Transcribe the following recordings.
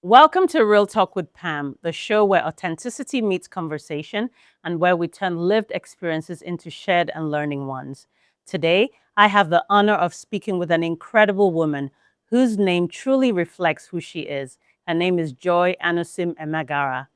Welcome to Real Talk with Pam, the show where authenticity meets conversation and where we turn lived experiences into shared and learning ones. Today, I have the honor of speaking with an incredible woman whose name truly reflects who she is. Her name is Joy Anusim-Emeghara.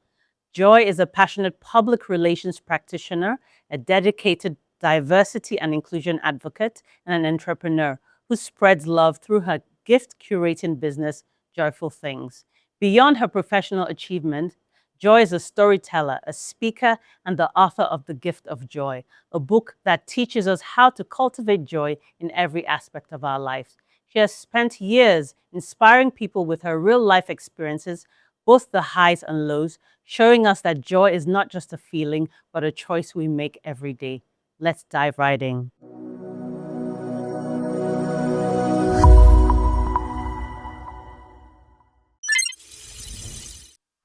Joy is a passionate public relations practitioner, a dedicated diversity and inclusion advocate, and an entrepreneur who spreads love through her gift curating business, Joyful Things. Beyond her professional achievement, Joy is a storyteller, a speaker, and the author of The Gift of Joy, a book that teaches us how to cultivate joy in every aspect of our lives. She has spent years inspiring people with her real life experiences, both the highs and lows, showing us that joy is not just a feeling, but a choice we make every day. Let's dive right in.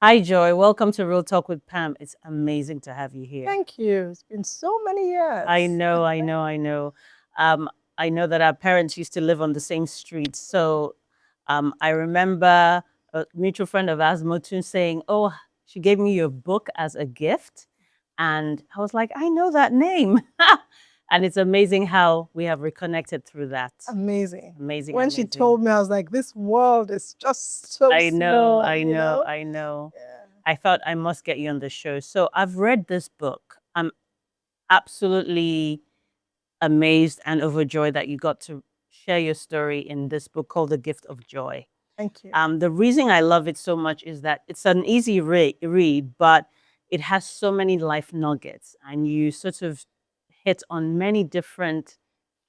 Hi, Joy. Welcome to Real Talk with Pam. It's amazing to have you here. Thank you. It's been so many years. I know. I know that our parents used to live on the same street. So I remember a mutual friend of ours, Motun, saying, "Oh, she gave me your book as a gift." And I was like, I know that name. And it's amazing how we have reconnected through that. Amazing. Amazing. When she told me, I was like, this world is just so I know, small, I you know, know? I know. Yeah. I thought I must get you on the show. So I've read this book. I'm absolutely amazed and overjoyed that you got to share your story in this book called The Gift of Joy. Thank you. The reason I love it so much is that it's an easy read, but it has so many life nuggets, and you sort of hit on many different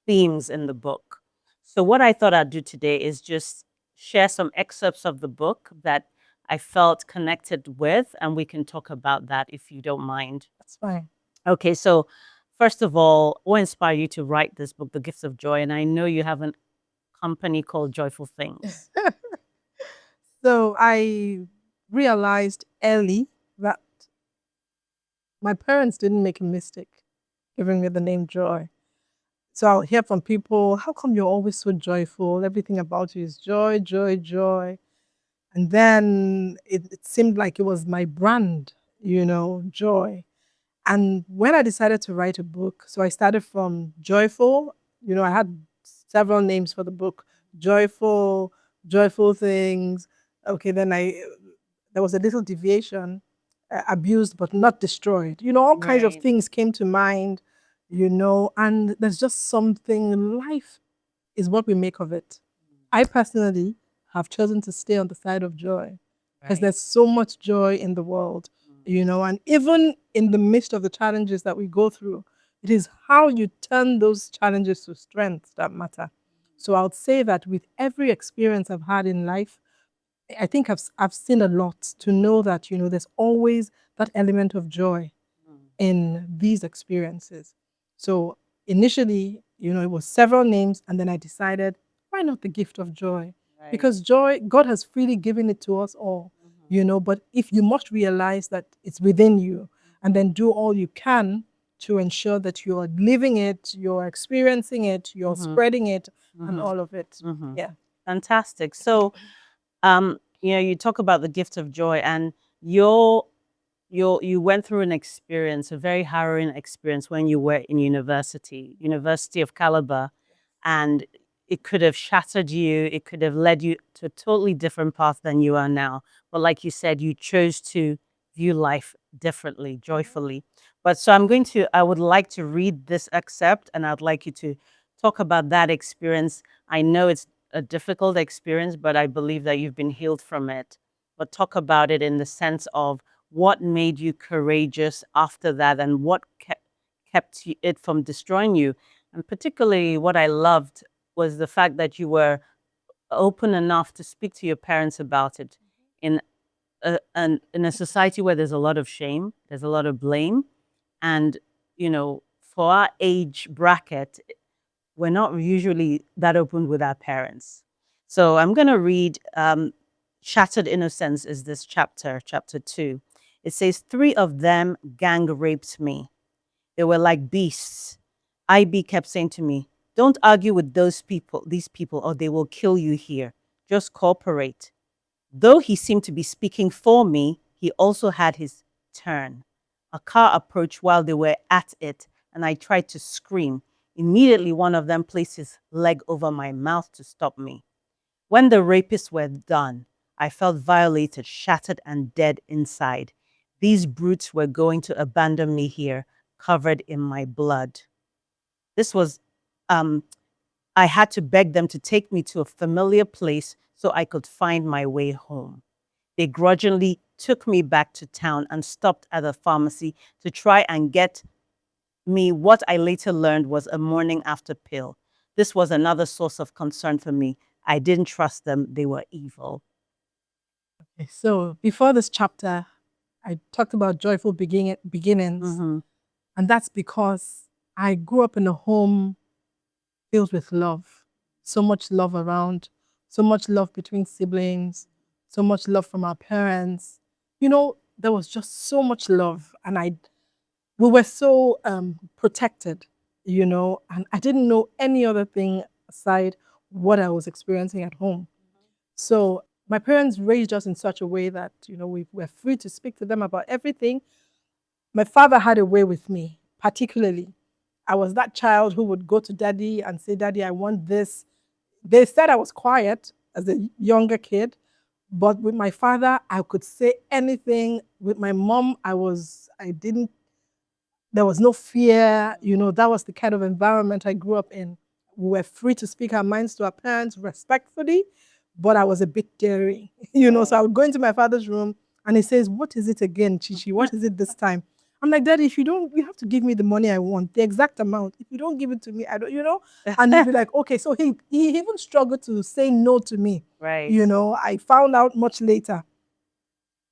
themes in the book. So, what I thought I'd do today is just share some excerpts of the book that I felt connected with, and we can talk about that if you don't mind. That's fine. Okay, so first of all, what inspired you to write this book, The Gifts of Joy? And I know you have a company called Joyful Things. So I realized early that my parents didn't make a mistake giving me the name Joy. So I'll hear from people, how come you're always so joyful? Everything about you is joy, joy, joy. And then it seemed like it was my brand, joy. And when I decided to write a book, so I started from joyful. I had several names for the book: joyful, joyful things. Okay, then there was a little deviation, abused but not destroyed. All kinds of Right. things came to mind. And there's just something. Life is what we make of it. I personally have chosen to stay on the side of joy because Right. there's so much joy in the world, and even in the midst of the challenges that we go through, it is how you turn those challenges to strengths that matter. So I would say that with every experience I've had in life, I think I've seen a lot to know that, there's always that element of joy in these experiences. So initially, it was several names, and then I decided, why not the gift of joy? Right. Because joy, God has freely given it to us all, but if you must realize that it's within you, and then do all you can to ensure that you're living it, you're experiencing it, you're spreading it, and all of it. Yeah. Fantastic. So, you talk about the gift of joy, and you went through an experience, a very harrowing experience when you were in University of Calabar, and it could have shattered you. It could have led you to a totally different path than you are now. But like you said, you chose to view life differently, joyfully. But so I would like to read this excerpt, and I'd like you to talk about that experience. I know it's a difficult experience, but I believe that you've been healed from it. But talk about it in the sense of what made you courageous after that, and what kept it from destroying you. And particularly, what I loved was the fact that you were open enough to speak to your parents about it in in a society where there's a lot of shame, there's a lot of blame, and for our age bracket, we're not usually that open with our parents. So I'm going to read Shattered Innocence is this chapter 2. It says, 3 of them gang raped me. They were like beasts. IB kept saying to me, don't argue with these people, or they will kill you here. Just cooperate. Though he seemed to be speaking for me, he also had his turn. A car approached while they were at it, and I tried to scream. Immediately, one of them placed his leg over my mouth to stop me. When the rapists were done, I felt violated, shattered, and dead inside. These brutes were going to abandon me here, covered in my blood. This was, I had to beg them to take me to a familiar place so I could find my way home. They grudgingly took me back to town and stopped at a pharmacy to try and get me what I later learned was a morning after pill. This was another source of concern for me. I didn't trust them. They were evil. Okay, so before this chapter, I talked about joyful beginnings. Mhm. And that's because I grew up in a home filled with love. So much love around, so much love between siblings, so much love from our parents. There was just so much love. And we were so protected, and I didn't know any other thing aside what I was experiencing at home. So my parents raised us in such a way that, we were free to speak to them about everything. My father had a way with me, particularly. I was that child who would go to daddy and say, Daddy, I want this. They said I was quiet as a younger kid, but with my father, I could say anything. With my mom, I didn't, there was no fear. That was the kind of environment I grew up in. We were free to speak our minds to our parents respectfully, but I was a bit daring, So I would go into my father's room and he says, What is it again, Chichi? What is it this time? I'm like, Daddy, if you don't, you have to give me the money I want, the exact amount. If you don't give it to me, I don't. And he'd be like, okay. So he even struggled to say no to me. Right. I found out much later.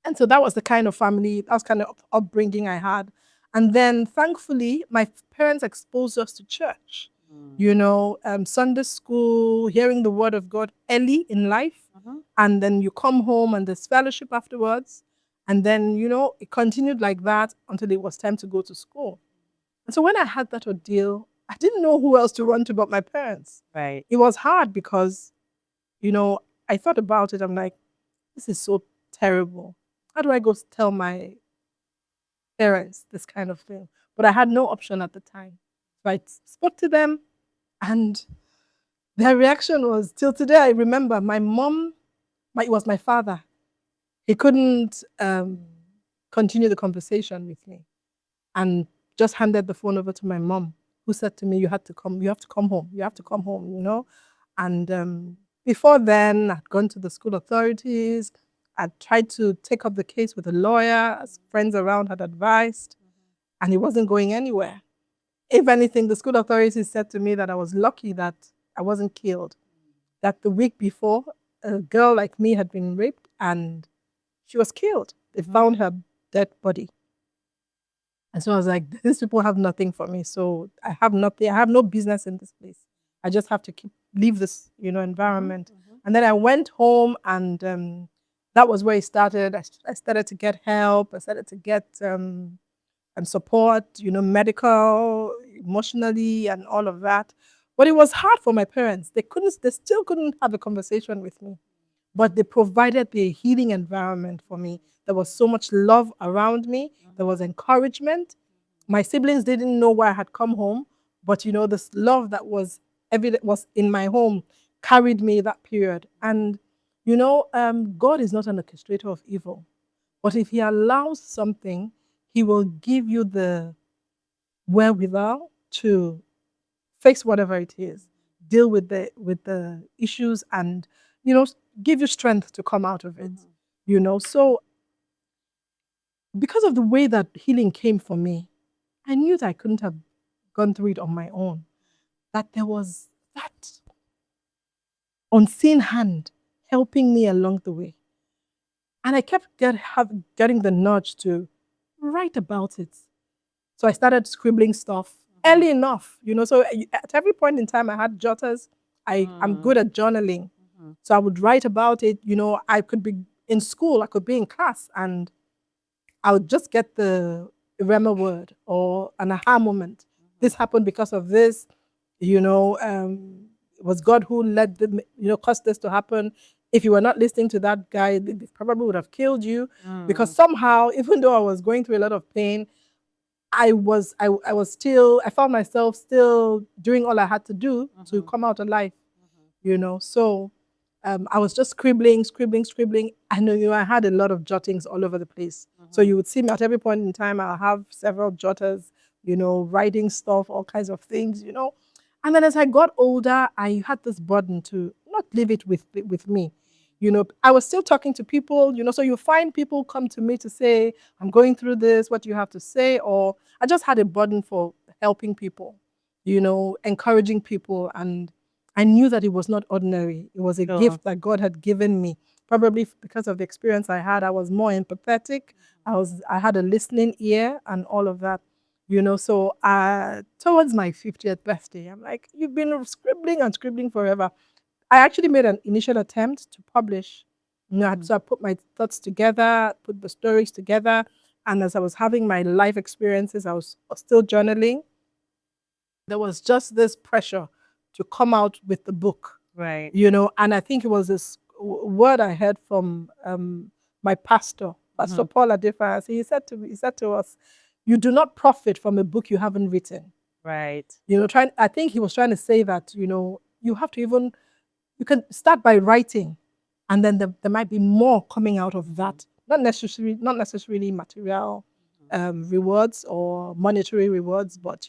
And so that was the kind of family, that was kind of upbringing I had. And then thankfully, my parents exposed us to church, Sunday school, hearing the word of God early in life. And then you come home and there's fellowship afterwards. And then, it continued like that until it was time to go to school. And so when I had that ordeal, I didn't know who else to run to but my parents. Right. It was hard because, I thought about it. I'm like, this is so terrible. How do I go tell my parents this kind of thing? But I had no option at the time. So I spoke to them and their reaction was, till today, I remember my mom, it was my father. He couldn't continue the conversation with me and just handed the phone over to my mom, who said to me, you have to come home. You have to come home, And before then, I'd gone to the school authorities. I'd tried to take up the case with a lawyer, as friends around had advised, and it wasn't going anywhere. If anything, the school authorities said to me that I was lucky that I wasn't killed, that the week before, a girl like me had been raped and she was killed. They found her dead body. And so I was like, these people have nothing for me. So I have nothing. I have no business in this place. I just have to leave this, environment. And then I went home and that was where it started. I started to get help. I started to get support, medical, emotionally, and all of that. But it was hard for my parents. They still couldn't have a conversation with me. But they provided the healing environment for me. There was so much love around me. There was encouragement. My siblings didn't know why I had come home, but this love that was evident was in my home carried me that period. And God is not an orchestrator of evil, but if He allows something, He will give you the wherewithal to face whatever it is, deal with the issues, and give you strength to come out of it. So because of the way that healing came for me, I knew that I couldn't have gone through it on my own. That there was that unseen hand helping me along the way. And I kept getting the nudge to write about it. So I started scribbling stuff early enough, So at every point in time, I had jotters. I'm good at journaling. So I would write about it. I could be in school, I could be in class, and I would just get the Rema word or an aha moment. This happened because of this. It was God who led caused this to happen. if you were not listening to that guy, they probably would have killed you. Because somehow, even though I was going through a lot of pain, I found myself still doing all I had to do to come out alive, So I was just scribbling. I know, I had a lot of jottings all over the place. So you would see me at every point in time, I'll have several jotters, writing stuff, all kinds of things, And then as I got older, I had this burden to not leave it with me. I was still talking to people, so you find people come to me to say, I'm going through this, what do you have to say? Or I just had a burden for helping people, encouraging people. And I knew that it was not ordinary. It was a gift that God had given me. Probably because of the experience I had, I was more empathetic. I had a listening ear and all of that. So towards my 50th birthday, I'm like, you've been scribbling and scribbling forever. I actually made an initial attempt to publish. So I put my thoughts together, put the stories together. And as I was having my life experiences, I was still journaling. There was just this pressure to come out with the book. Right. And I think it was this word I heard from my pastor, Pastor Paul Adefas. He said to us, you do not profit from a book you haven't written. Right. I think he was trying to say that, you have to you can start by writing, and then there might be more coming out of that. Not necessarily material rewards or monetary rewards, but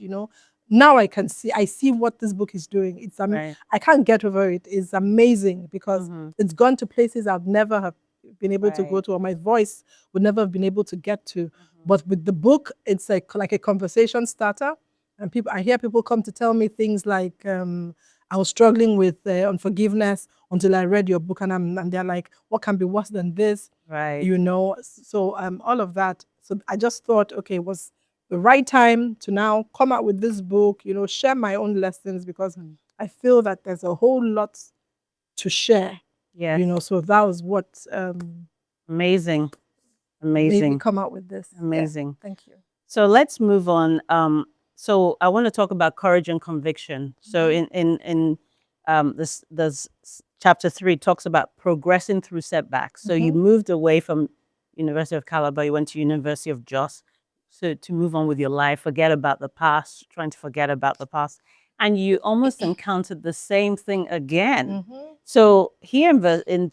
now I see what this book is doing. It's I can't get over it. It's amazing because it's gone to places I've never have been able to go to, or my voice would never have been able to get to. But with the book, it's like a conversation starter. And I hear people come to tell me things like, I was struggling with unforgiveness until I read your book, and they're like, what can be worse than this? Right. So all of that. So I just thought, okay, it was the right time to now come out with this book, share my own lessons, because I feel that there's a whole lot to share. Yeah. So that was what Amazing. made me come out with this. Amazing. Yeah. Thank you. So let's move on. So I want to talk about courage and conviction. So in this chapter 3 talks about progressing through setbacks. So you moved away from University of Calabar, you went to University of Jos. So to move on with your life, forget about the past, trying to forget about the past, and you almost encountered the same thing again. So here in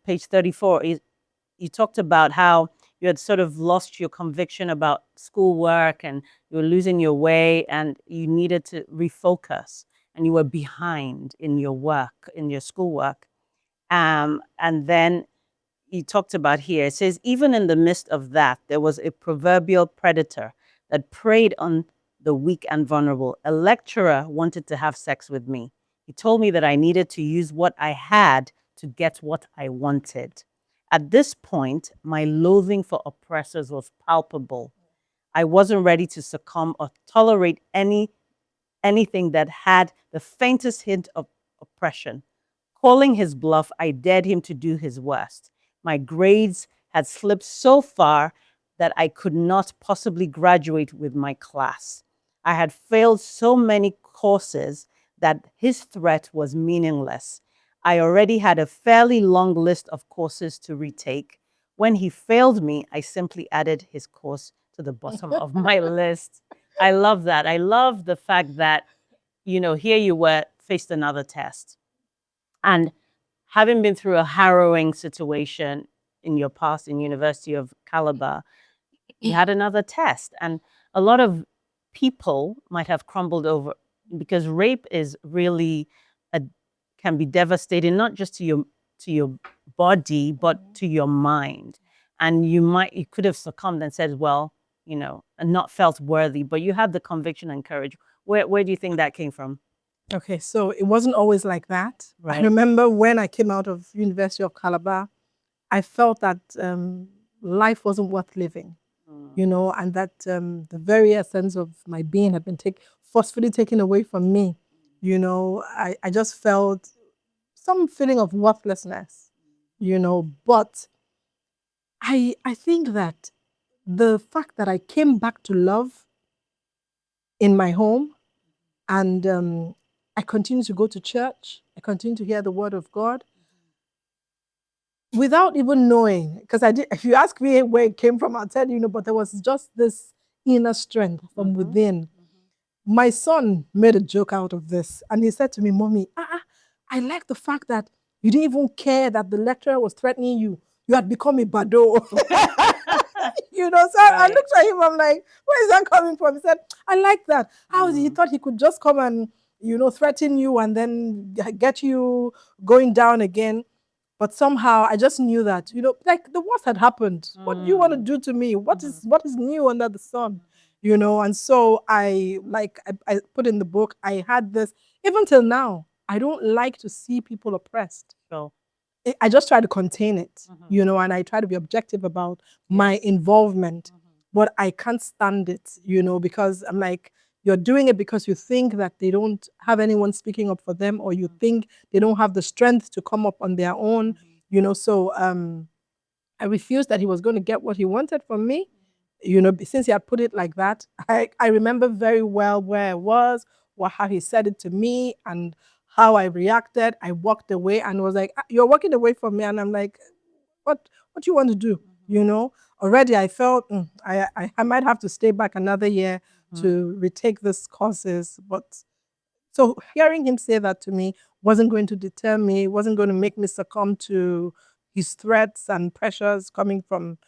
page 34, you talked about how you had sort of lost your conviction about schoolwork and you were losing your way and you needed to refocus and you were behind in your work, in your schoolwork. And then you talked about here, it says, even in the midst of that, there was a proverbial predator that preyed on the weak and vulnerable. A lecturer wanted to have sex with me. He told me that I needed to use what I had to get what I wanted. At this point, my loathing for oppressors was palpable. I wasn't ready to succumb or tolerate anything that had the faintest hint of oppression. Calling his bluff, I dared him to do his worst. My grades had slipped so far that I could not possibly graduate with my class. I had failed so many courses that his threat was meaningless. I already had a fairly long list of courses to retake. When he failed me, I simply added his course to the bottom of my list. I love that. I love the fact that, here you were, faced another test. And having been through a harrowing situation in your past in University of Calabar, you had another test. And a lot of people might have crumbled over because rape is really can be devastating, not just to your body, but to your mind. And you could have succumbed and said, well, and not felt worthy, but you had the conviction and courage. Where do you think that came from? Okay, so it wasn't always like that. Right. I remember when I came out of University of Calabar, I felt that life wasn't worth living, and that the very essence of my being had been forcefully taken away from me. I just felt some feeling of worthlessness, but I think that the fact that I came back to love in my home, and I continue to go to church, I continue to hear the word of God, without even knowing, because I did, if you ask me where it came from, I'll tell you, but there was just this inner strength from within. My son made a joke out of this, and he said to me, "Mommy, I like the fact that you didn't even care that the lecturer was threatening you. You had become a bado." So I looked at him, I'm like, where is that coming from? He said, I like that. How he thought he could just come and, threaten you and then get you going down again. But somehow I just knew that, like the worst had happened. What do you want to do to me? What is new under the sun? And so I put in the book, I had this, even till now, I don't like to see people oppressed. Sure. I just try to contain it, and I try to be objective about my involvement, but I can't stand it, because I'm like, you're doing it because you think that they don't have anyone speaking up for them, or you think they don't have the strength to come up on their own, so I refused that he was going to get what he wanted from me, since he had put it like that. I remember very well where I was, how he said it to me, and how I reacted. I walked away and was like, "You're walking away from me," and I'm like, "What? What do you want to do?" Already I felt I might have to stay back another year to retake these courses, but. So hearing him say that to me wasn't going to deter me, wasn't going to make me succumb to his threats and pressures coming from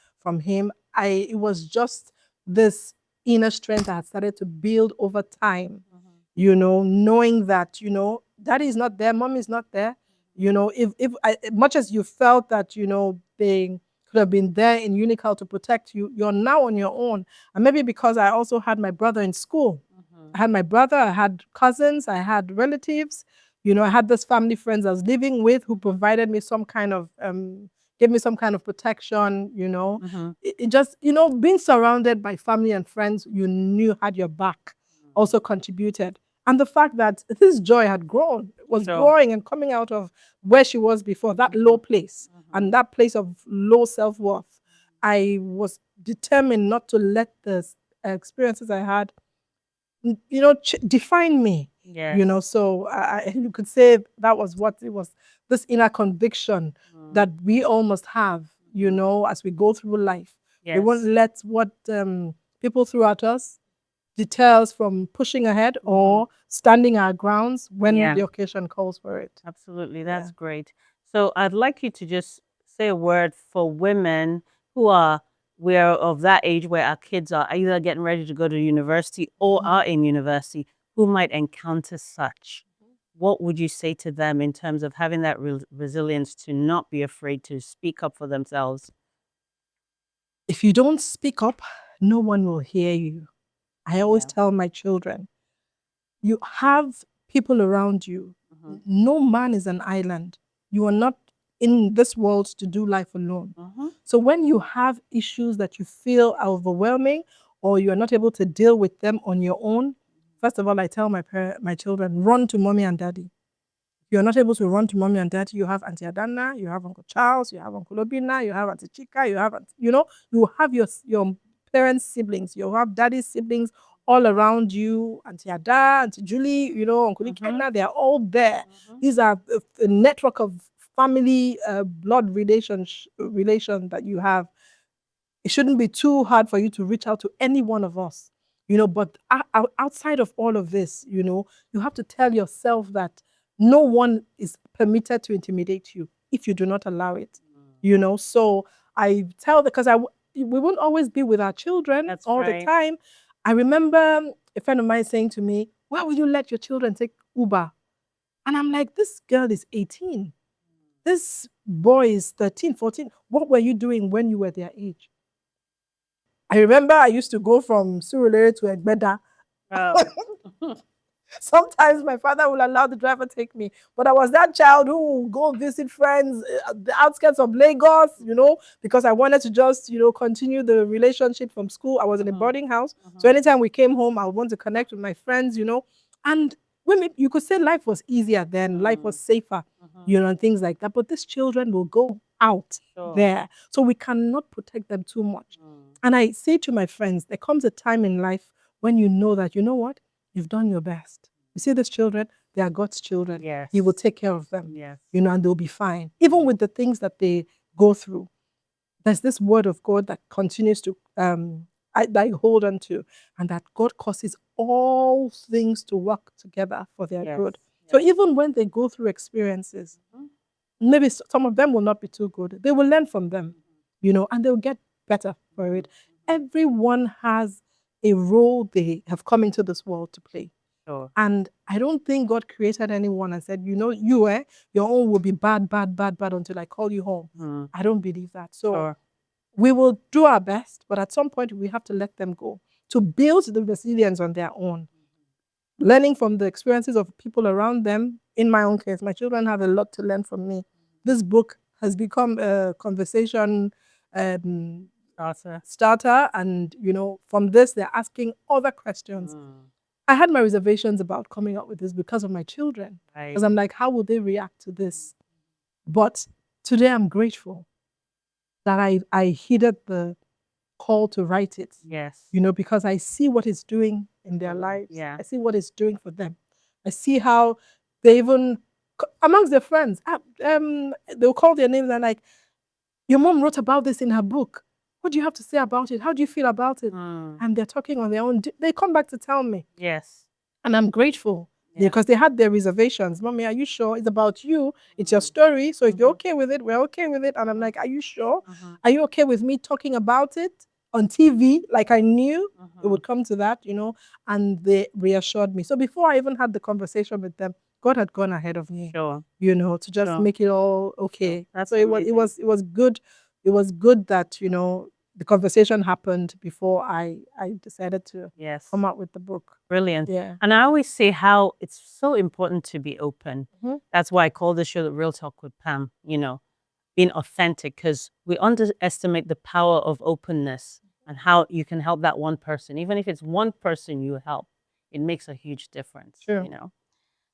him. It was just this inner strength I had started to build over time, knowing that, daddy is not there, mom is not there. If much as you felt that, they could have been there in Unical to protect you, you're now on your own. And maybe because I also had my brother in school. I had my brother, I had cousins, I had relatives, I had this family friends I was living with who provided me some kind of, gave me some kind of protection, It just, being surrounded by family and friends you knew had your back also contributed. And the fact that this Joy had grown, was growing and coming out of where she was before, that low place and that place of low self-worth. I was determined not to let the experiences I had define me. Yes. So you could say that was what it was, this inner conviction that we all must have, as we go through life. We won't let what people throw at us deter us from pushing ahead or standing our grounds when the occasion calls for it. Absolutely. That's great. So I'd like you to just say a word for women who are, we're of that age where our kids are either getting ready to go to university or are in university, who might encounter such. What would you say to them in terms of having that resilience to not be afraid to speak up for themselves? If you don't speak up, no one will hear you. I always tell my children, you have people around you. No man is an island. You are not in this world to do life alone. So when you have issues that you feel are overwhelming or you are not able to deal with them on your own, first of all, I tell my children, run to mommy and daddy. If you're not able to run to mommy and daddy, you have Auntie Adana, you have Uncle Charles, you have Uncle Obina, you have Auntie Chika, you have, you have your parents' siblings, you have daddy's siblings all around you, Auntie Ada, Auntie Julie, Uncle Ikenna, they're all there. These are a network of family blood relation that you have. It shouldn't be too hard for you to reach out to any one of us, but outside of all of this, you have to tell yourself that no one is permitted to intimidate you if you do not allow it, So I tell because we won't always be with our children all the time. I remember a friend of mine saying to me, why would you let your children take Uber? And I'm like, this girl is 18. This boy is 13, 14. What were you doing when you were their age? I remember I used to go from Surulere to Egbeda. Sometimes my father will allow the driver to take me. But I was that child who would go visit friends at the outskirts of Lagos, because I wanted to just, continue the relationship from school. I was in a boarding house. So anytime we came home, I would want to connect with my friends, And women, you could say life was easier then, life was safer, and things like that. But these children will go out there. So we cannot protect them too much. And I say to my friends, there comes a time in life when you know that, what? You've done your best. You see these children, they are God's children. Yes. He will take care of them. Yes. And they'll be fine. Even with the things that they go through, there's this word of God that continues to that I hold on to, and that God causes all things to work together for their good. So even when they go through experiences, maybe some of them will not be too good, they will learn from them, and they'll get better for it. Everyone has a role they have come into this world to play. Sure. And I don't think God created anyone and said, your own will be bad, bad, bad, bad until I call you home. I don't believe that. So we will do our best, but at some point we have to let them go to build the resilience on their own. Learning from the experiences of people around them. In my own case, my children have a lot to learn from me. This book has become a conversation starter, and from this they're asking other questions. I had my reservations about coming up with this because of my children, because I'm like, how will they react to this? But today I'm grateful that I heeded the call to write it. Yes. Because I see what it's doing in their lives. I see what it's doing for them. I see how they even, amongst their friends, they'll call their names and like, your mom wrote about this in her book. What do you have to say about it? How do you feel about it? And they're talking on their own. They come back to tell me. Yes. And I'm grateful. Because they had their reservations. Mommy, are you sure? It's about you. It's your story. So if you're okay with it, we're okay with it. And I'm like, are you sure? Are you okay with me talking about it on TV? Like I knew it would come to that, and they reassured me. So before I even had the conversation with them, God had gone ahead of me, Sure. To just make it all okay. Sure. That's so it was good. It was good that, the conversation happened before I decided to come out with the book. Brilliant. Yeah. And I always say how it's so important to be open. That's why I call the show the Real Talk with Pam, being authentic, because we underestimate the power of openness and how you can help that one person. Even if it's one person you help, it makes a huge difference. Sure.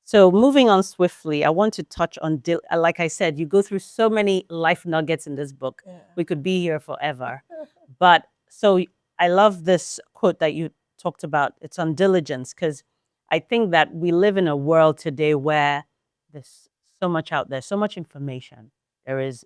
So moving on swiftly, I want to touch on, like I said, you go through so many life nuggets in this book. We could be here forever. But so I love this quote that you talked about. It's on diligence, because I think that we live in a world today where there's so much out there, so much information. There is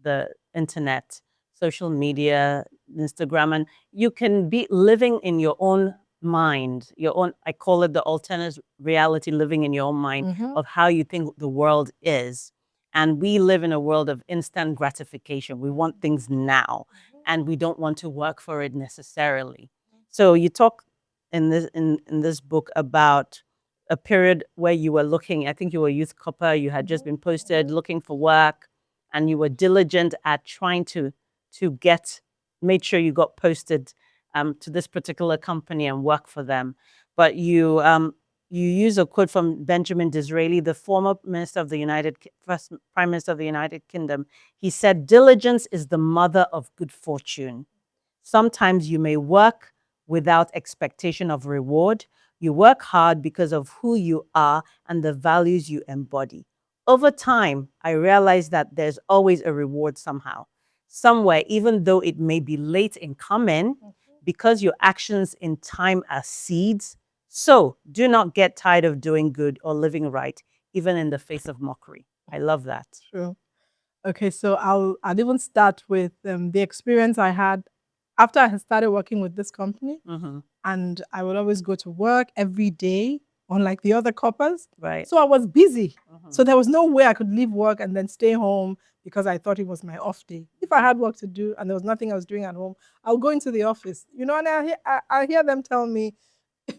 the internet, social media, Instagram, and you can be living in your own mind, your own, I call it the alternate reality, living in your own mind of how you think the world is. And we live in a world of instant gratification. We want things now, and we don't want to work for it necessarily. So you talk in this book about a period where you were looking, I think you were a youth corper, you had just been posted looking for work, and you were diligent at trying to made sure you got posted to this particular company and work for them. But you use a quote from Benjamin Disraeli, the former minister of the first Prime Minister of the United Kingdom. He said, "Diligence is the mother of good fortune. Sometimes you may work without expectation of reward. You work hard because of who you are and the values you embody. Over time, I realized that there's always a reward somehow, somewhere, even though it may be late in coming, because your actions in time are seeds. So do not get tired of doing good or living right, even in the face of mockery." I love that. True. Okay, so I'll even start with the experience I had after I had started working with this company. And I would always go to work every day, unlike the other coppers. Right. So I was busy. So there was no way I could leave work and then stay home because I thought it was my off day. If I had work to do and there was nothing I was doing at home, I'll go into the office. And I hear them tell me,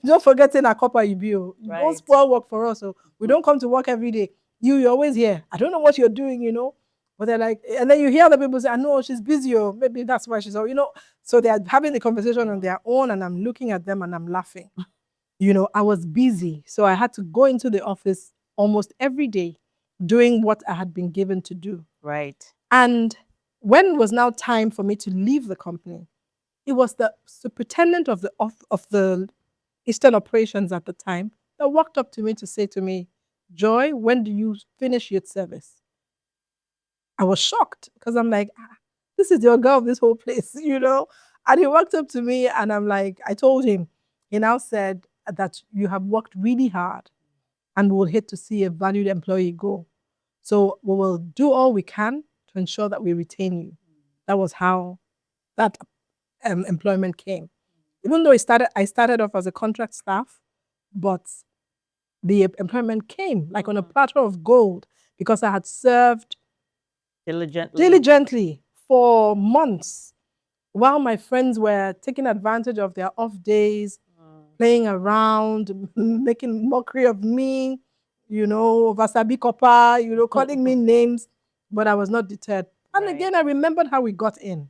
don't forget in a copper you be. You don't spoil work for us. So we don't come to work every day. You're always here. I don't know what you're doing, But they're like, and then you hear other people say, I know she's busy, or maybe that's why she's, So they're having the conversation on their own, and I'm looking at them and I'm laughing. I was busy. So I had to go into the office almost every day doing what I had been given to do. Right. And when it was now time for me to leave the company, it was the superintendent of the Eastern operations at the time that walked up to me to say to me, Joy, when do you finish youth service? I was shocked because I'm like, this is your girl of this whole place, And he walked up to me and I'm like, I told him, he now said that you have worked really hard and we will hate to see a valued employee go. So we will do all we can to ensure that we retain you. That was how that employment came. Even though I started off as a contract staff, but the employment came like on a platter of gold because I had served diligently for months while my friends were taking advantage of their off days, playing around, making mockery of me, Vasabi Corper, calling me names, but I was not deterred. And again, I remembered how we got in.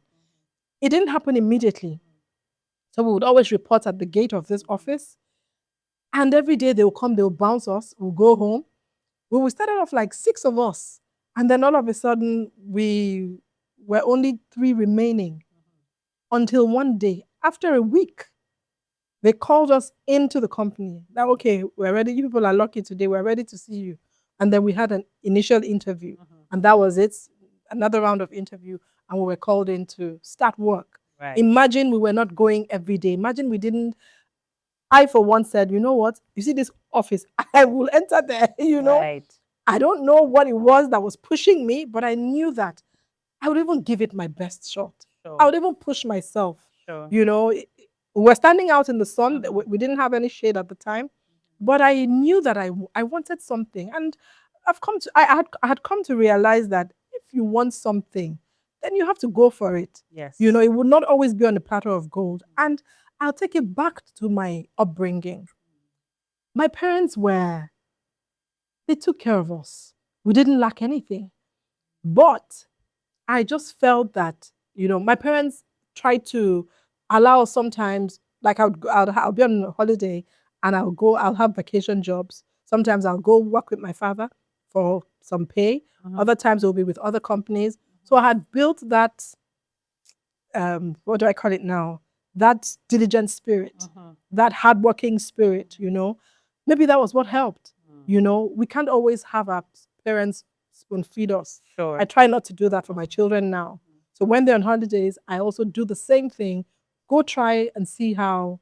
It didn't happen immediately. So we would always report at the gate of this office. And every day they will come, they will bounce us, we'll go home. We started off like 6 of us. And then all of a sudden, we were only 3 remaining. Until one day, after a week, they called us into the company. That, okay, we're ready. You people are lucky today. We're ready to see you. And then we had an initial interview. And that was it. Another round of interview. And we were called in to start work. Imagine we were not going every day. Imagine we didn't. I, for one, said, you know what? You see this office, I will enter there, I don't know what it was that was pushing me, but I knew that I would even give it my best shot. I would even push myself. We were standing out in the sun. We didn't have any shade at the time, but I knew that I wanted something. And I had come to realize that if you want something, then you have to go for it. Yes. It would not always be on a platter of gold. And I'll take it back to my upbringing. My parents they took care of us. We didn't lack anything. But I just felt that, my parents tried to allow sometimes, like I'll be on a holiday and I'll have vacation jobs. Sometimes I'll go work with my father for some pay. Other times it'll be with other companies. So I had built that, what do I call it now? That diligent spirit, that hardworking spirit, Maybe that was what helped. We can't always have our parents spoon feed us. Sure. I try not to do that for my children now. So when they're on holidays, I also do the same thing. Go try and see how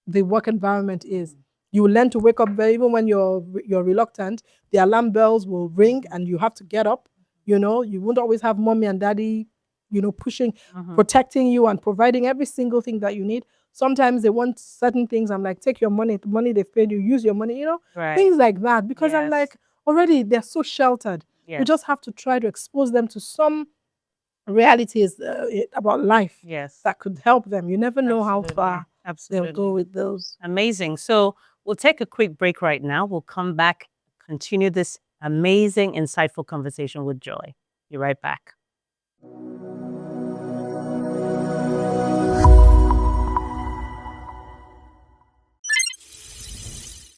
the work environment is. You will learn to wake up even when you're reluctant. The alarm bells will ring and you have to get up. You won't always have mommy and daddy, pushing, protecting you and providing every single thing that you need. Sometimes they want certain things. I'm like, take your money, the money they've paid you, use your money, things like that. Because I'm like, already they're so sheltered. We just have to try to expose them to some realities about life that could help them. You never know how far they'll go with those. Amazing. So we'll take a quick break right now. We'll come back, continue this amazing, insightful conversation with Joy. Be right back.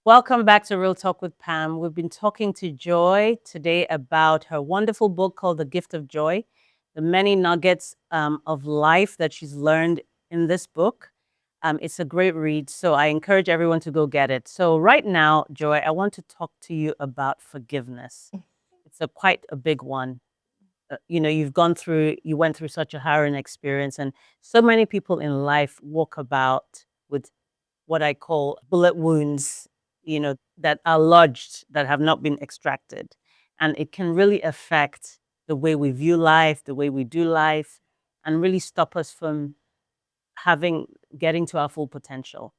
Welcome back to Real Talk with Pam. We've been talking to Joy today about her wonderful book called The Gift of Joy, the many nuggets of life that she's learned in this book. It's a great read, so I encourage everyone to go get it. So right now, Joy, I want to talk to you about forgiveness. It's quite a big one. You went through such a harrowing experience, and so many people in life walk about with what I call bullet wounds, that are lodged, that have not been extracted. And it can really affect the way we view life, the way we do life, and really stop us from getting to our full potential.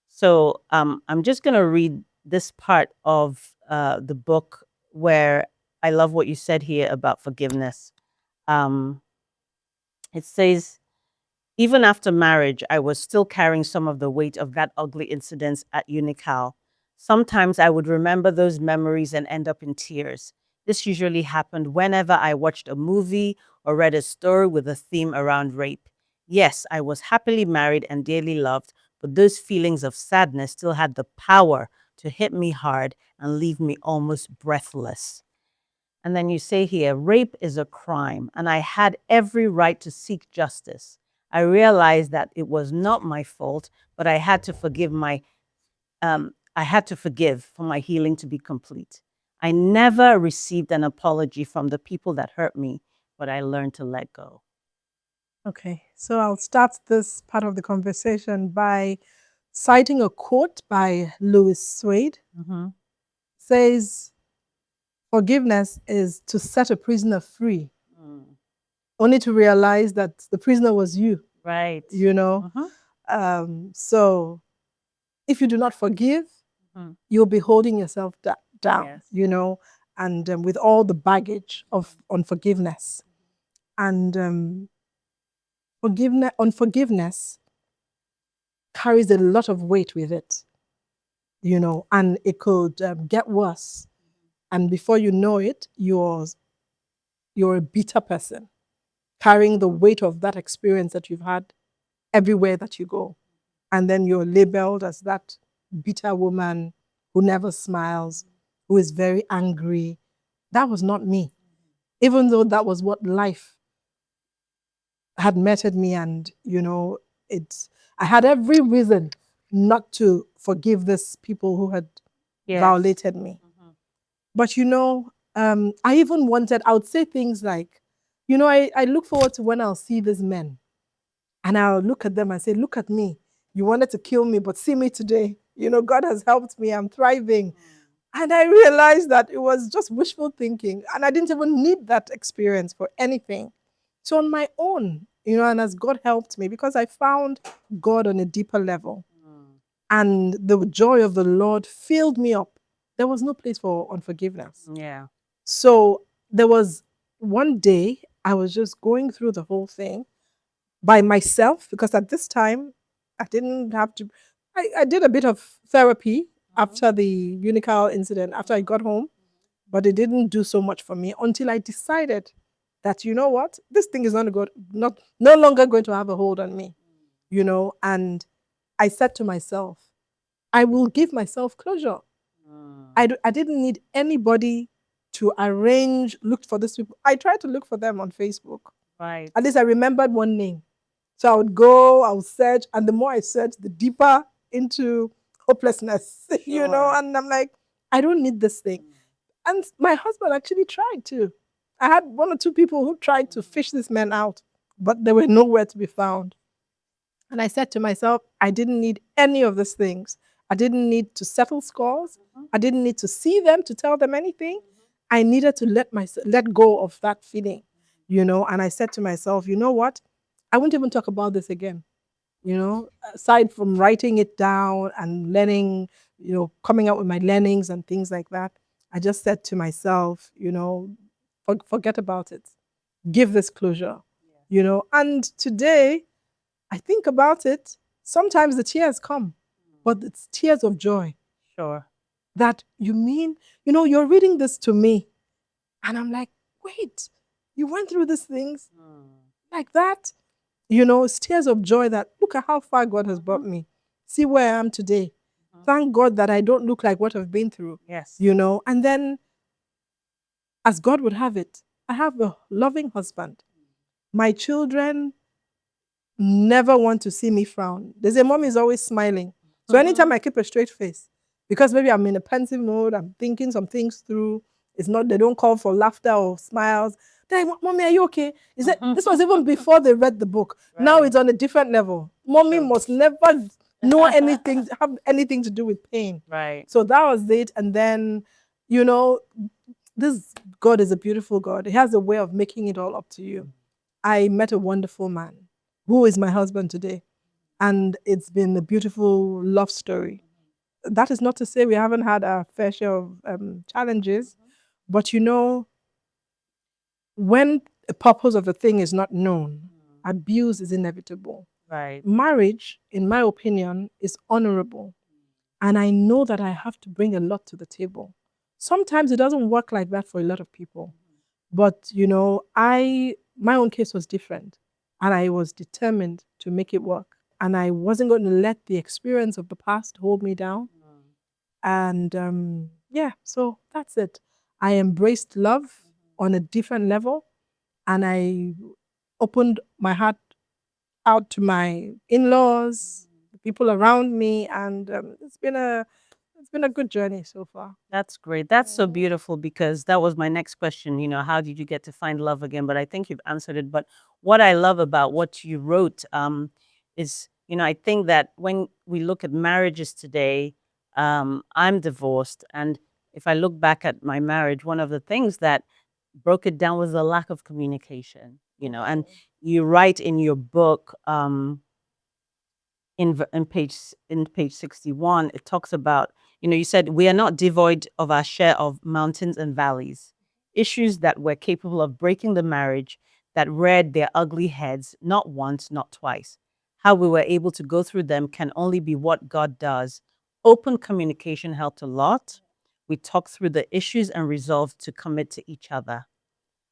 So I'm just going to read this part of the book where I love what you said here about forgiveness. It says, even after marriage, I was still carrying some of the weight of that ugly incident at Unical. Sometimes I would remember those memories and end up in tears. This usually happened whenever I watched a movie or read a story with a theme around rape. Yes, I was happily married and dearly loved, but those feelings of sadness still had the power to hit me hard and leave me almost breathless. And then you say here, rape is a crime, and I had every right to seek justice. I realized that it was not my fault, but I had to forgive for my healing to be complete. I never received an apology from the people that hurt me, but I learned to let go. Okay, so I'll start this part of the conversation by citing a quote by Louis Swade. Says, forgiveness is to set a prisoner free only to realize that the prisoner was you, Right. you know. So if you do not forgive, you'll be holding yourself down, Yes. you know, and with all the baggage of unforgiveness. And unforgiveness carries a lot of weight with it, you know, and it could get worse. And before you know it, you're a bitter person, carrying the weight of that experience that you've had everywhere that you go. And then you're labeled as that bitter woman who never smiles, who is very angry. That was not me, even though that was what life had meted me. And, you know, I had every reason not to forgive these people who had violated me. But, you know, I even wanted, I would say things like, you know, I look forward to when I'll see these men and I'll look at them and say, look at me. You wanted to kill me, but see me today. You know, God has helped me. I'm thriving. And I realized that it was just wishful thinking. And I didn't even need that experience for anything. So on my own, you know, and as God helped me, because I found God on a deeper level and the joy of the Lord filled me up, there was no place for unforgiveness. Yeah. So there was one day I was just going through the whole thing by myself, because at this time I didn't have to. I did a bit of therapy after the Unical incident, after I got home, but it didn't do so much for me until I decided that, you know what, this thing is no longer going to have a hold on me, you know. And I said to myself, I will give myself closure. I didn't need anybody to look for these people. I tried to look for them on Facebook. Right. At least I remembered one name. So I would search, and the more I searched, the deeper into hopelessness, you know. And I'm like, I don't need this thing. And my husband actually tried to. I had one or two people who tried to fish this man out, but they were nowhere to be found. And I said to myself, I didn't need any of these things. I didn't need to settle scores. I didn't need to see them to tell them anything. I needed to let go of that feeling, you know. And I said to myself, you know what? I won't even talk about this again. You know, aside from writing it down and learning, you know, coming out with my learnings and things like that, I just said to myself, you know, forget about it. Give this closure, you know. And today, I think about it. Sometimes the tears come, but it's tears of joy. Sure. That you mean, you know, you're reading this to me, and I'm like, wait, you went through these things like that? You know, it's tears of joy that look at how far God has brought me. See where I am today. Thank God that I don't look like what I've been through. Yes. You know, and then as God would have it, I have a loving husband. My children never want to see me frown. They say, Mom is always smiling. So anytime I keep a straight face, because maybe I'm in a pensive mode, I'm thinking some things through. They don't call for laughter or smiles. They're like, Mommy, are you okay? This was even before they read the book. Right. Now it's on a different level. Mommy must never know anything, have anything to do with pain. Right. So that was it. And then, you know, this God is a beautiful God. He has a way of making it all up to you. I met a wonderful man who is my husband today. And it's been a beautiful love story. That is not to say we haven't had our fair share of challenges, but you know, when the purpose of the thing is not known, abuse is inevitable. Right. Marriage, in my opinion, is honorable. And I know that I have to bring a lot to the table. Sometimes it doesn't work like that for a lot of people. But, you know, my own case was different. And I was determined to make it work. And I wasn't going to let the experience of the past hold me down. And yeah, so that's it. I embraced love on a different level. And I opened my heart out to my in-laws, the people around me. And it's been a good journey so far. That's great. That's so beautiful, because that was my next question. You know, how did you get to find love again? But I think you've answered it. But what I love about what you wrote is, you know, I think that when we look at marriages today, I'm divorced. And if I look back at my marriage, one of the things that broke it down was the lack of communication. And you write in your book, in page 61, it talks about, you said we are not devoid of our share of mountains and valleys, issues that were capable of breaking the marriage, that reared their ugly heads not once, not twice. How we were able to go through them can only be what God does. Open communication helped a lot. We talked through the issues and resolved to commit to each other.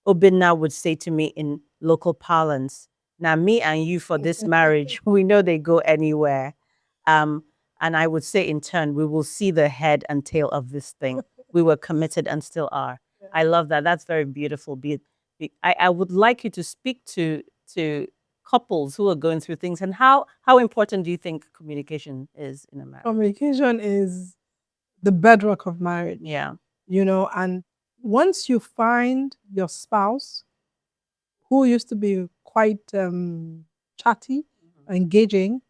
Obinna would say to me in local parlance, now me and you for this marriage, we know they go anywhere. Um, and I would say in turn, we will see the head and tail of this thing. We were committed and still are. I love that. That's very beautiful. I would like you to speak to couples who are going through things, and how important do you think communication is in a marriage? Communication is the bedrock of marriage. Yeah. And once you find your spouse who used to be quite chatty, engaging,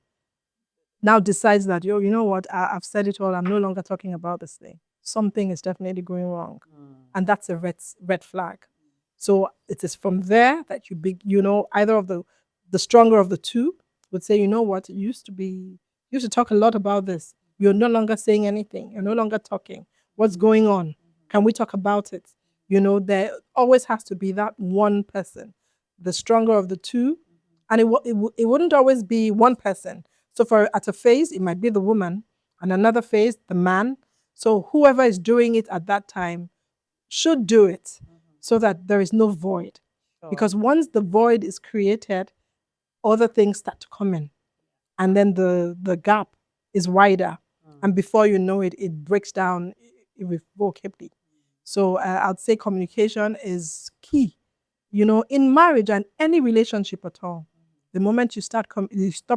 now decides that, you know what, I've said it all, I'm no longer talking about this thing. Something is definitely going wrong. And that's a red flag. So it is from there that either of the stronger of the two would say, you know what, you used to talk a lot about this. You're no longer saying anything. You're no longer talking. What's going on? Can we talk about it? There always has to be that one person, the stronger of the two. And it wouldn't always be one person. So at a phase, it might be the woman, and another phase, the man. So whoever is doing it at that time should do it so that there is no void. Sure. Because once the void is created, other things start to come in. And then the gap is wider. And before you know it, it breaks down irrevocably. So I'd say communication is key. In marriage and any relationship at all, the moment you stop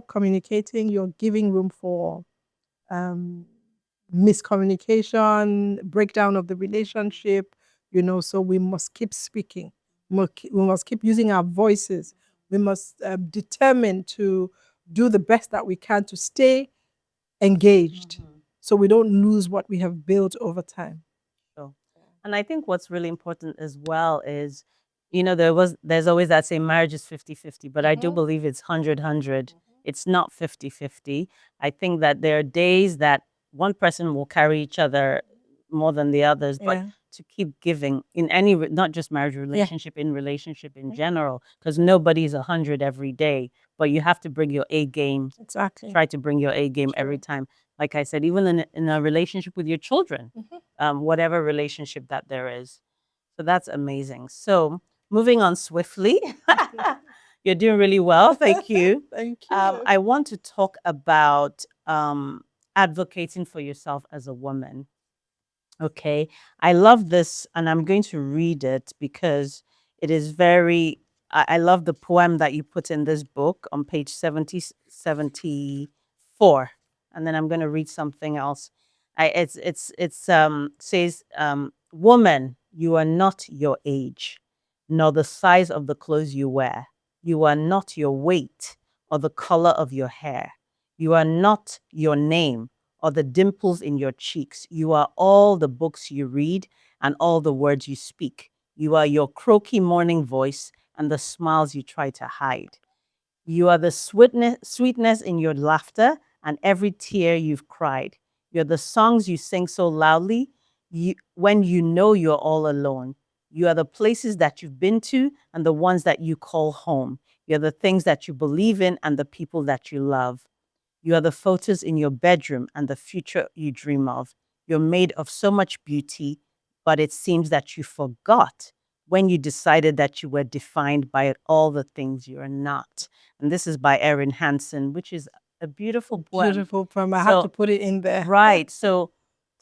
communicating, you're giving room for miscommunication, breakdown of the relationship. So we must keep speaking. We must keep using our voices. We must determine to do the best that we can to stay engaged, so we don't lose what we have built over time. Sure. And I think what's really important as well is, there's always that saying marriage is 50-50, but I do believe it's 100-100. It's not 50-50. I think that there are days that one person will carry each other more than the others, but Yeah. to keep giving in any, not just marriage relationship, in relationship in general, because nobody's 100 every day, but you have to bring your A game. Exactly. Try to bring your A game every time. Like I said, even in a relationship with your children, whatever relationship that there is. So that's amazing. So moving on swiftly, you're doing really well. Thank you. Thank you. I want to talk about advocating for yourself as a woman. Okay. I love this, and I'm going to read it because it is very, I love the poem that you put in this book on page 74. And then I'm going to read something else. It's says, woman, you are not your age, nor the size of the clothes you wear. You are not your weight or the color of your hair. You are not your name or the dimples in your cheeks. You are all the books you read and all the words you speak. You are your croaky morning voice and the smiles you try to hide. You are the sweetness in your laughter and every tear you've cried. You're the songs you sing so loudly when you know you're all alone. You are the places that you've been to and the ones that you call home. You're the things that you believe in and the people that you love. You are the photos in your bedroom and the future you dream of. You're made of so much beauty, but it seems that you forgot when you decided that you were defined by all the things you are not. And this is by Erin Hansen, which is a beautiful poem. Beautiful poem. I have to put it in there. Right. So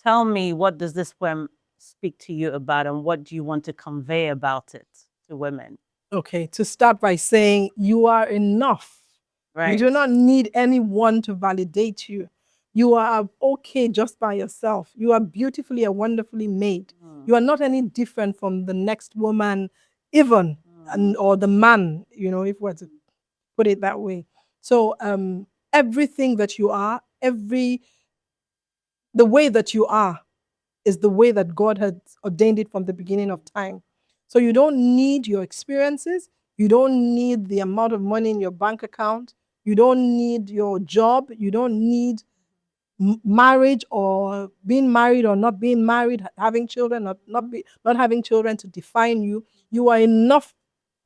tell me, what does this poem speak to you about, and what do you want to convey about it to women? Okay, to start by saying you are enough. Right. You do not need anyone to validate you. You are okay just by yourself. You are beautifully and wonderfully made. You are not any different from the next woman, even, or the man, if we're to put it that way. So everything that you are, the way that you are is the way that God had ordained it from the beginning of time. So you don't need your experiences. You don't need the amount of money in your bank account. You don't need your job. You don't need marriage or being married or not being married, having children, not having children to define you. You are enough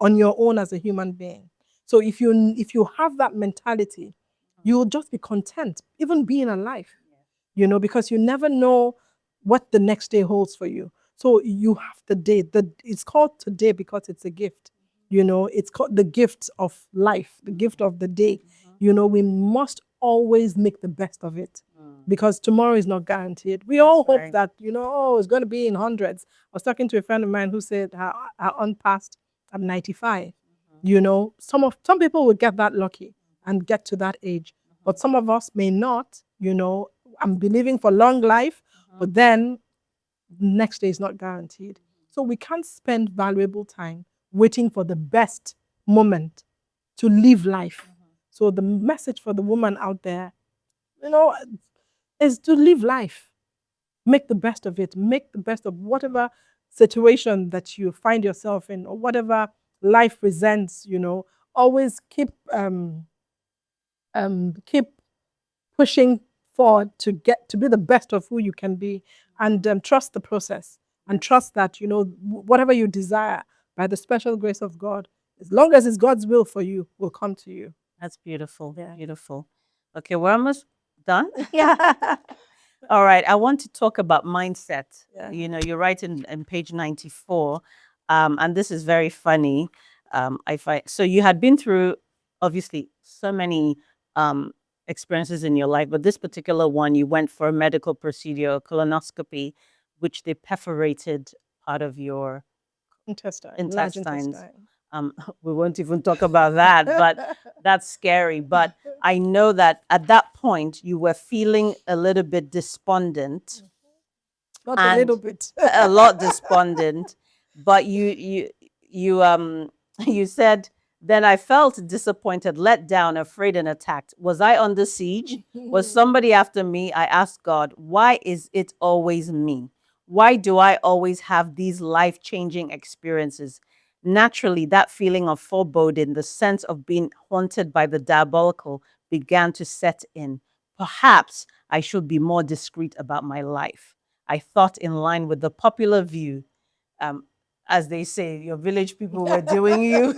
on your own as a human being. So if you have that mentality, you will just be content, even being alive, because you never know what the next day holds for you. So you have the day. It's called today because it's a gift. It's called the gift of life, the gift of the day. We must always make the best of it because tomorrow is not guaranteed. We all hope right. that, oh, it's going to be in hundreds. I was talking to a friend of mine who said her aunt passed at 95. Some people will get that lucky and get to that age, but some of us may not. I'm believing for long life, but then next day is not guaranteed. So we can't spend valuable time waiting for the best moment to live life. So the message for the woman out there, you know, is to live life. Make the best of it. Make the best of whatever situation that you find yourself in or whatever life presents, Always keep pushing forward to get to be the best of who you can be, and trust the process, and trust that whatever you desire by the special grace of God, as long as it's God's will for you, will come to you. That's beautiful. Yeah. Beautiful. Okay, we're almost done. Yeah. All right. I want to talk about mindset. Yeah. You write in page 94, and this is very funny. I find so you had been through obviously so many experiences in your life, but this particular one, you went for a medical procedure, a colonoscopy, which they perforated part of your Large intestines. intestine. We won't even talk about that, but that's scary. But I know that at that point you were feeling a little bit despondent, Not a and little bit. a lot despondent. But you you said, then I felt disappointed, let down, afraid, and attacked. Was I under siege? Was somebody after me? I asked God, why is it always me? Why do I always have these life-changing experiences? Naturally, that feeling of foreboding, the sense of being haunted by the diabolical, began to set in. Perhaps I should be more discreet about my life. I thought, in line with the popular view, um, as they say, your village people were doing you.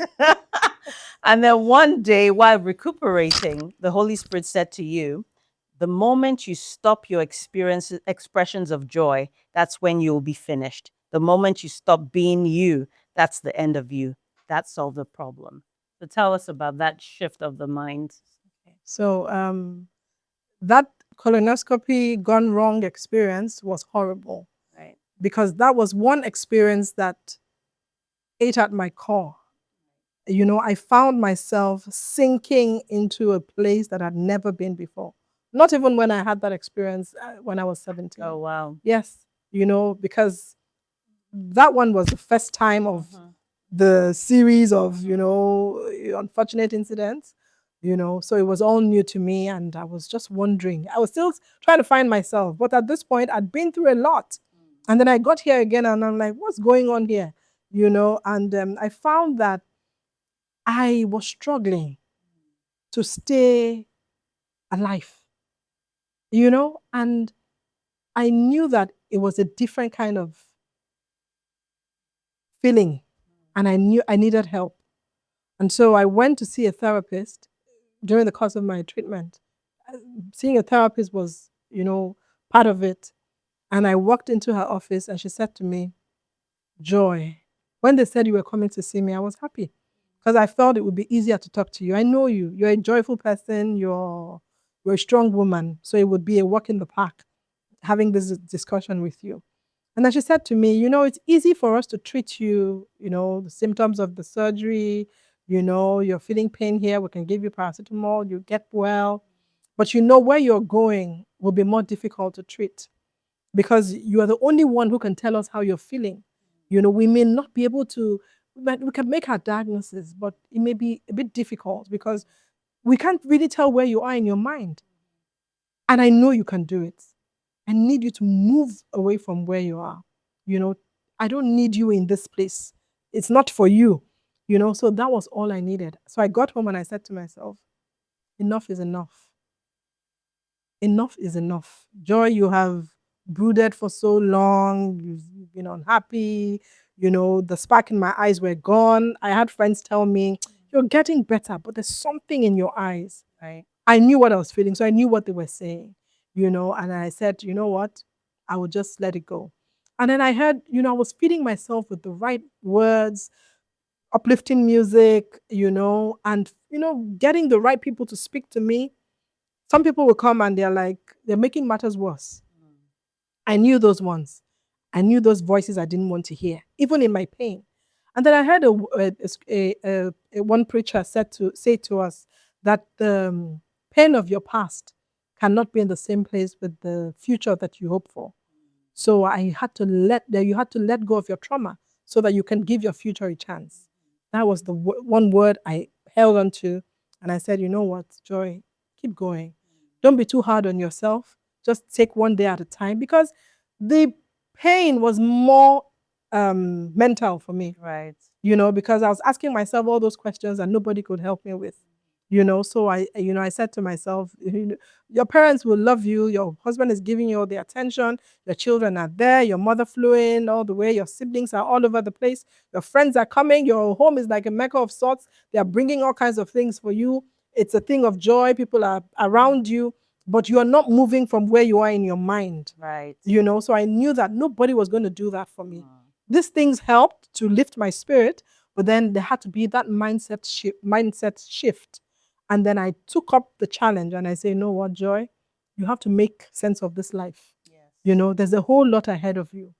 And then one day, while recuperating, the Holy Spirit said to you, the moment you stop your expressions of joy, that's when you'll be finished. The moment you stop being you, that's the end of you. That solved the problem. So tell us about that shift of the mind. So that colonoscopy gone wrong experience was horrible Right. because that was one experience that ate at my core. I found myself sinking into a place that I'd never been before. Not even when I had that experience when I was 17. Oh, wow. Yes, because that one was the first time of the series of, unfortunate incidents, so it was all new to me and I was just wondering. I was still trying to find myself, but at this point I'd been through a lot. And then I got here again and I'm like, what's going on here? And I found that I was struggling to stay alive, and I knew that it was a different kind of feeling and I knew I needed help. And so I went to see a therapist during the course of my treatment. Seeing a therapist was, part of it. And I walked into her office and she said to me, Joy, when they said you were coming to see me, I was happy because I felt it would be easier to talk to you. I know you. You're a joyful person. You're a strong woman. So it would be a walk in the park having this discussion with you. And then she said to me, it's easy for us to treat you, the symptoms of the surgery, you're feeling pain here, we can give you paracetamol, you get well. But where you're going will be more difficult to treat because you are the only one who can tell us how you're feeling. We may not be able to, we can make our diagnosis, but it may be a bit difficult because we can't really tell where you are in your mind. And I know you can do it. I need you to move away from where you are. I don't need you in this place. It's not for you. So that was all I needed. So I got home and I said to myself, enough is enough. Enough is enough. Joy, you have brooded for so long. You've been unhappy. The spark in my eyes were gone. I had friends tell me, you're getting better, but there's something in your eyes. Right. I knew what I was feeling, so I knew what they were saying, and I said, you know what? I will just let it go. And then I heard, I was feeding myself with the right words, uplifting music, and, getting the right people to speak to me. Some people will come and they're making matters worse. I knew those ones. I knew those voices I didn't want to hear, even in my pain. And then I heard one preacher say to us that the pain of your past cannot be in the same place with the future that you hope for. So you had to let go of your trauma so that you can give your future a chance. That was the one word I held on to, and I said, you know what, Joy, keep going. Don't be too hard on yourself. Just take one day at a time, because the pain was more mental for me. Right. Because I was asking myself all those questions and nobody could help me with. So I said to myself, your parents will love you. Your husband is giving you all the attention. Your children are there. Your mother flew in all the way. Your siblings are all over the place. Your friends are coming. Your home is like a mecca of sorts. They are bringing all kinds of things for you. It's a thing of joy. People are around you, but you are not moving from where you are in your mind. Right. So I knew that nobody was going to do that for me. These things helped to lift my spirit, but then there had to be that mindset shift. And then I took up the challenge and I say, you know what, Joy? You have to make sense of this life. Yes. There's a whole lot ahead of you.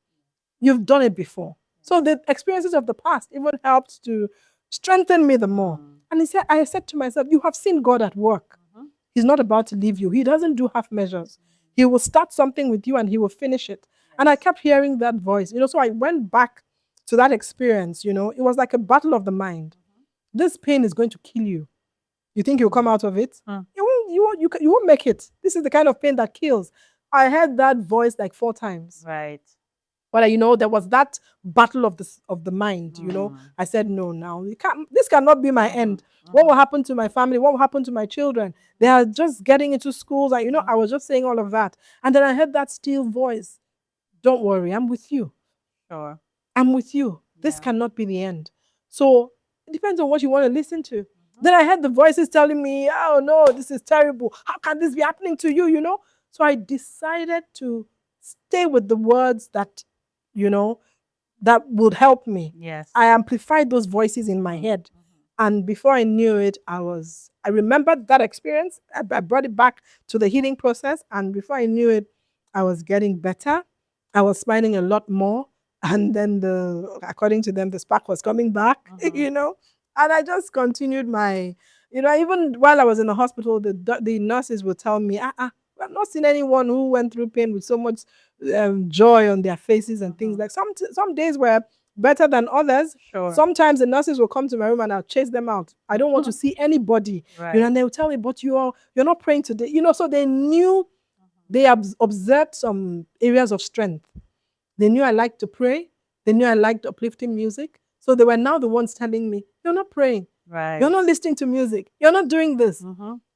You've done it before. So the experiences of the past even helped to strengthen me the more. And I said to myself, you have seen God at work. He's not about to leave you. He doesn't do half measures. He will start something with you and he will finish it. And I kept hearing that voice, so I went back to that experience, it was like a battle of the mind. This pain is going to kill you. You think you'll come out of it? You won't make it. This is the kind of pain that kills. I heard that voice like 4 times. Right. But there was that battle of the mind. I said, no, now this cannot be my end. What will happen to my family? What will happen to my children? They are just getting into schools. I was just saying all of that, and then I heard that still voice. Don't worry, I'm with you. Sure. I'm with you. This cannot be the end. So it depends on what you want to listen to. Then I heard the voices telling me, oh no, this is terrible. How can this be happening to you? So I decided to stay with the words that, that would help me. Yes. I amplified those voices in my head. And before I knew it, I remembered that experience. I brought it back to the healing process. And before I knew it, I was getting better. I was smiling a lot more. And then according to them, the spark was coming back, and I just continued my, even while I was in the hospital, the nurses would tell me, I've not seen anyone who went through pain with so much joy on their faces and things like some days were better than others. Sure. Sometimes the nurses will come to my room and I'll chase them out. I don't want to see anybody, Right. and they will tell me, but you're not praying today, so they knew, they observed some areas of strength. They knew I liked to pray. They knew I liked uplifting music. So they were now the ones telling me, you're not praying. Right. You're not listening to music. You're not doing this.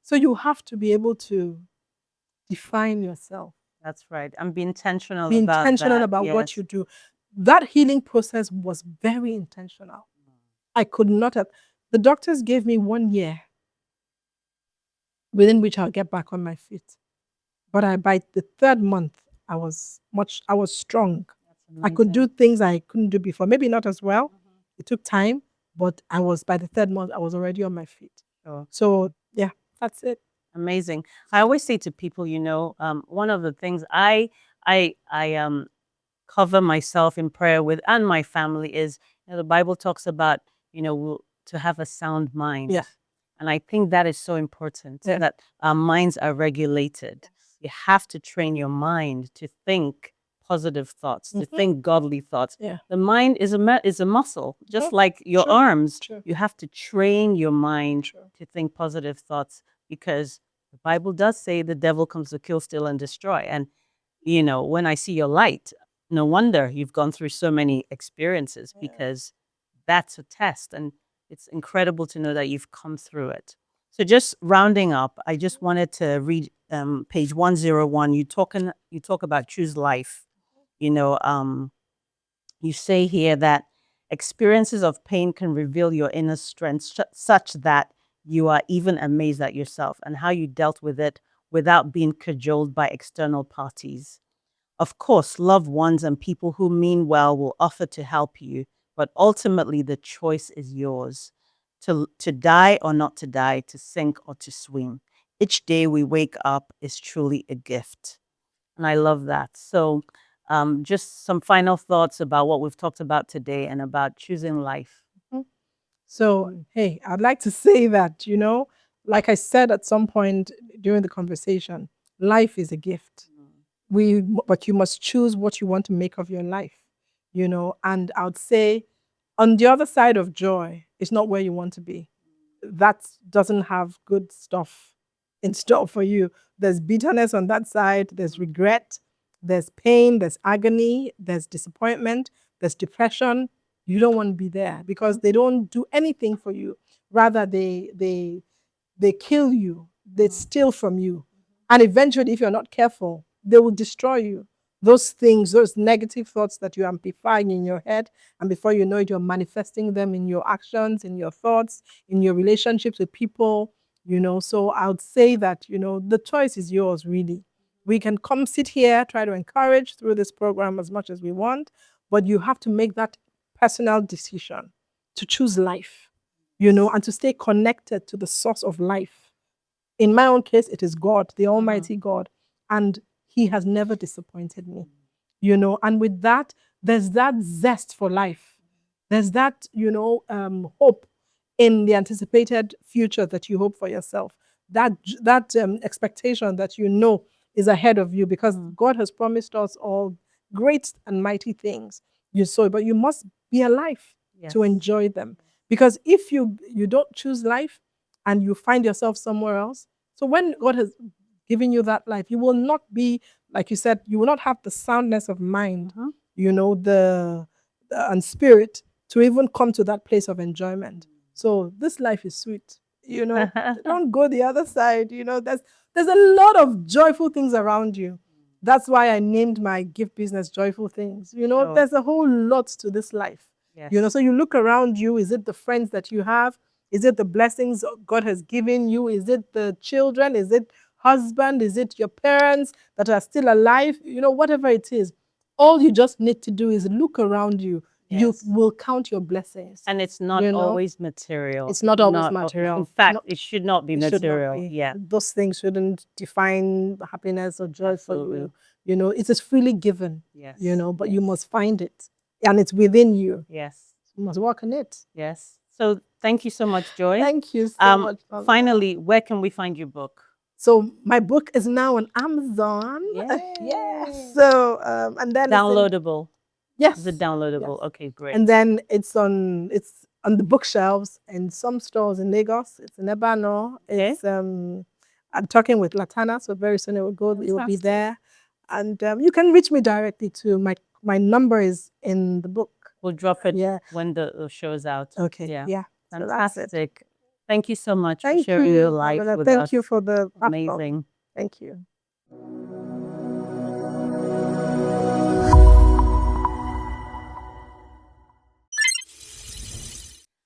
So you have to be able to define yourself. That's right. And be intentional Be about intentional that. about Yes. what you do. That healing process was very intentional. I could not have. The doctors gave me 1 year within which I'll get back on my feet. But by the 3rd month, I was strong. I could do things I couldn't do before. Maybe not as well. It took time, but by the 3rd month, I was already on my feet. Sure. So yeah, that's it. Amazing. I always say to people, one of the things I cover myself in prayer with and my family is, the Bible talks about, to have a sound mind. Yeah. And I think that is so important, Yeah. that our minds are regulated. You have to train your mind to think positive thoughts, to think godly thoughts. Yeah. The mind is a muscle, just like your True. arms. True. You have to train your mind True. to think positive thoughts, because the Bible does say the devil comes to kill, steal, and destroy. And, when I see your light, no wonder you've gone through so many experiences, because that's a test. And It's incredible to know that you've come through it. So just rounding up, I just wanted to read page 101. You talk about choose life. You know, you say here that experiences of pain can reveal your inner strength such that you are even amazed at yourself and how you dealt with it without being cajoled by external parties. Of course, loved ones and people who mean well will offer to help you, but ultimately the choice is yours to die or not to die, to sink or to swim. Each day we wake up is truly a gift. And I love that. So, just some final thoughts about what we've talked about today and about choosing life. Mhm. So, hey, I'd like to say that, like I said at some point during the conversation, life is a gift. But you must choose what you want to make of your life, and I would say on the other side of joy is not where you want to be. That doesn't have good stuff in store for you. There's bitterness on that side, there's regret, there's pain, there's agony, there's disappointment, there's depression. You don't want to be there because they don't do anything for you. Rather, they kill you, they steal from you. And eventually, if you're not careful, they will destroy you. Those things, those negative thoughts that you're amplifying in your head, and before you know it, you're manifesting them in your actions, in your thoughts, in your relationships with people, So I would say that, the choice is yours, really. We can come sit here, try to encourage through this program as much as we want, but you have to make that personal decision to choose life, and to stay connected to the source of life. In my own case, it is God, the Almighty God, and He has never disappointed me, And with that, there's that zest for life. There's that, hope in the anticipated future that you hope for yourself. That expectation that is ahead of you because God has promised us all great and mighty things. But you must be alive to enjoy them. Because if you don't choose life and you find yourself somewhere else, so when God has given you that life, you will not be, like you said, you will not have the soundness of mind, and spirit to even come to that place of enjoyment. So this life is sweet. Don't go the other side. There's a lot of joyful things around you. That's why I named my gift business Joyful Things. There's a whole lot to this life. Yes. So you look around you. Is it the friends that you have? Is it the blessings God has given you? Is it the children? Is it husband? Is it your parents that are still alive? Whatever it is, all you just need to do is look around you. Yes. You will count your blessings. And it's not always material. It's not always material. In fact, it should not be material. Yeah. Those things shouldn't define happiness or joy for you. It is freely given. Yes. But you must find it. And it's within you. Yes. You must work on it. Yes. So thank you so much, Joy. Thank you so much. Finally, where can we find your book? So my book is now on Amazon. Yes. So and then downloadable. Yes. Is it downloadable? Yes. Okay, great. And then it's on the bookshelves in some stores in Lagos. It's in Ebano. Okay. It's I'm talking with Latana, so very soon it will go. It will be there. And you can reach me directly too. My number is in the book. We'll drop it when the show's out. Okay. Yeah. Fantastic. So thank you so much for sharing your life with us. Thank you for the amazing. Thank you.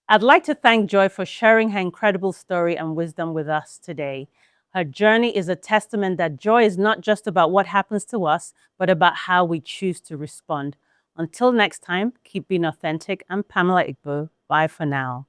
I'd like to thank Joy for sharing her incredible story and wisdom with us today. Her journey is a testament that joy is not just about what happens to us, but about how we choose to respond. Until next time, keep being authentic. I'm Pamela Igbo. Bye for now.